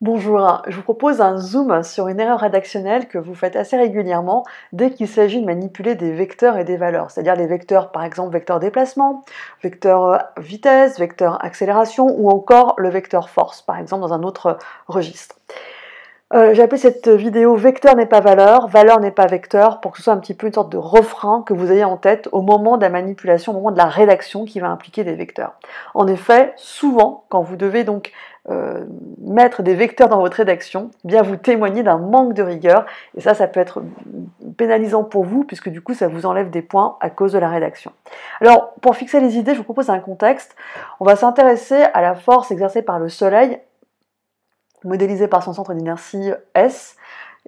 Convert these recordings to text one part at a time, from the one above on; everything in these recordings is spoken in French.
Bonjour, je vous propose un zoom sur une erreur rédactionnelle que vous faites assez régulièrement dès qu'il s'agit de manipuler des vecteurs et des valeurs, c'est-à-dire les vecteurs, par exemple vecteur déplacement, vecteur vitesse, vecteur accélération ou encore le vecteur force, par exemple dans un autre registre. J'ai appelé cette vidéo vecteur n'est pas valeur, valeur n'est pas vecteur, pour que ce soit un petit peu une sorte de refrain que vous ayez en tête au moment de la manipulation, au moment de la rédaction qui va impliquer des vecteurs. En effet, souvent, quand vous devez donc mettre des vecteurs dans votre rédaction, eh bien vous témoignez d'un manque de rigueur, et ça peut être pénalisant pour vous, puisque du coup ça vous enlève des points à cause de la rédaction. Alors, pour fixer les idées, je vous propose un contexte. On va s'intéresser à la force exercée par le Soleil, modélisée par son centre d'inertie S,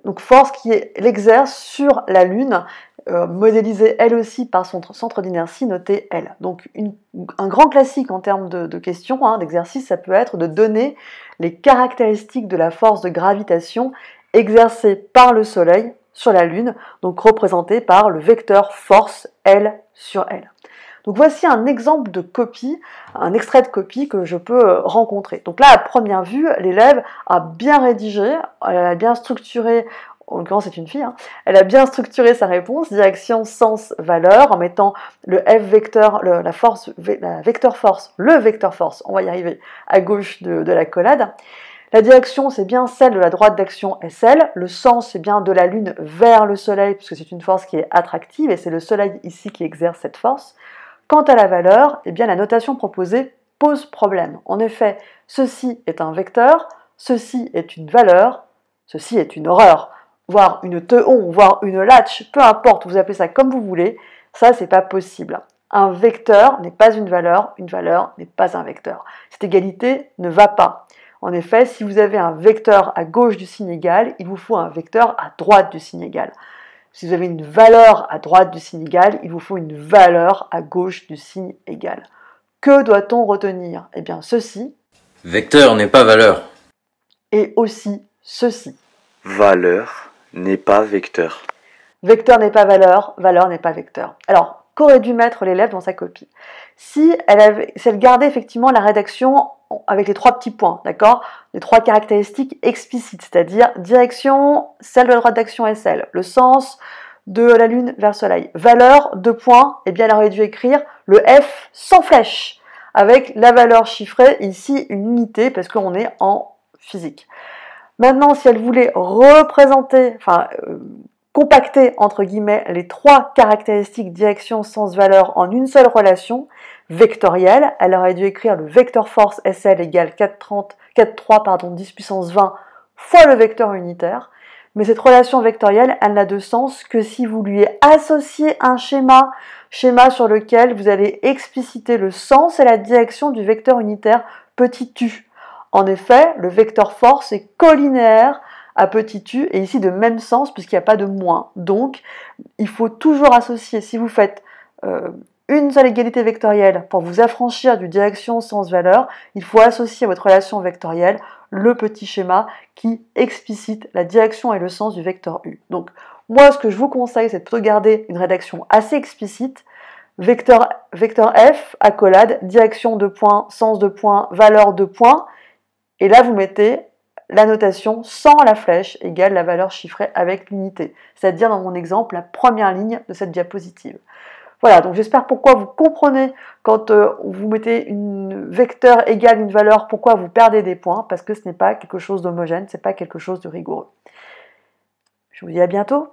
donc force qui l'exerce sur la Lune, modélisée elle aussi par son centre d'inertie noté L. Donc un grand classique en termes de questions, d'exercice, ça peut être de donner les caractéristiques de la force de gravitation exercée par le Soleil sur la Lune, donc représentée par le vecteur force L sur L. Donc voici un exemple de copie, un extrait de copie que je peux rencontrer. Donc là, à première vue, l'élève a bien rédigé, elle a bien structuré, en l'occurrence c'est une fille, elle a bien structuré sa réponse, direction, sens, valeur, en mettant le F vecteur, la vecteur force, le vecteur force, on va y arriver, à gauche de la collade. La direction, c'est bien celle de la droite d'action SL. Le sens, c'est bien de la Lune vers le Soleil, puisque c'est une force qui est attractive, et c'est le Soleil ici qui exerce cette force. Quant à la valeur, eh bien la notation proposée pose problème. En effet, ceci est un vecteur, ceci est une valeur, ceci est une horreur, voire une teon, voire une latch, peu importe, vous appelez ça comme vous voulez, ça c'est pas possible. Un vecteur n'est pas une valeur n'est pas un vecteur. Cette égalité ne va pas. En effet, si vous avez un vecteur à gauche du signe égal, il vous faut un vecteur à droite du signe égal. Si vous avez une valeur à droite du signe égal, il vous faut une valeur à gauche du signe égal. Que doit-on retenir? Eh bien, ceci. Vecteur n'est pas valeur. Et aussi ceci. Valeur n'est pas vecteur. Vecteur n'est pas valeur, valeur n'est pas vecteur. Alors, qu'aurait dû mettre l'élève dans sa copie? Si elle gardait effectivement la rédaction avec les trois petits points, d'accord? Les trois caractéristiques explicites, c'est-à-dire direction, celle de la droite d'action SL, le sens de la Lune vers le Soleil. Valeur, deux points, eh bien elle aurait dû écrire le F sans flèche, avec la valeur chiffrée, ici une unité, parce qu'on est en physique. Maintenant, si elle voulait représenter, compacter, entre guillemets, les trois caractéristiques direction, sens, valeur en une seule relation vectorielle, elle aurait dû écrire le vecteur force SL égale 4,3 10 puissance 20 fois le vecteur unitaire. Mais cette relation vectorielle, elle n'a de sens que si vous lui associez un schéma sur lequel vous allez expliciter le sens et la direction du vecteur unitaire petit u. En effet, le vecteur force est collinéaire à petit u, et ici de même sens puisqu'il n'y a pas de moins. Donc, il faut toujours associer, si vous faites une seule égalité vectorielle pour vous affranchir du direction, sens, valeur, il faut associer à votre relation vectorielle le petit schéma qui explicite la direction et le sens du vecteur u. Donc, moi, ce que je vous conseille, c'est de plutôt garder une rédaction assez explicite. Vecteur F, accolade, direction 2 points, sens 2 points, valeur 2 points. Et là, vous mettez la notation sans la flèche égale la valeur chiffrée avec l'unité. C'est-à-dire, dans mon exemple, la première ligne de cette diapositive. Voilà, donc j'espère pourquoi vous comprenez quand vous mettez une vecteur égale une valeur, pourquoi vous perdez des points, parce que ce n'est pas quelque chose d'homogène, ce n'est pas quelque chose de rigoureux. Je vous dis à bientôt.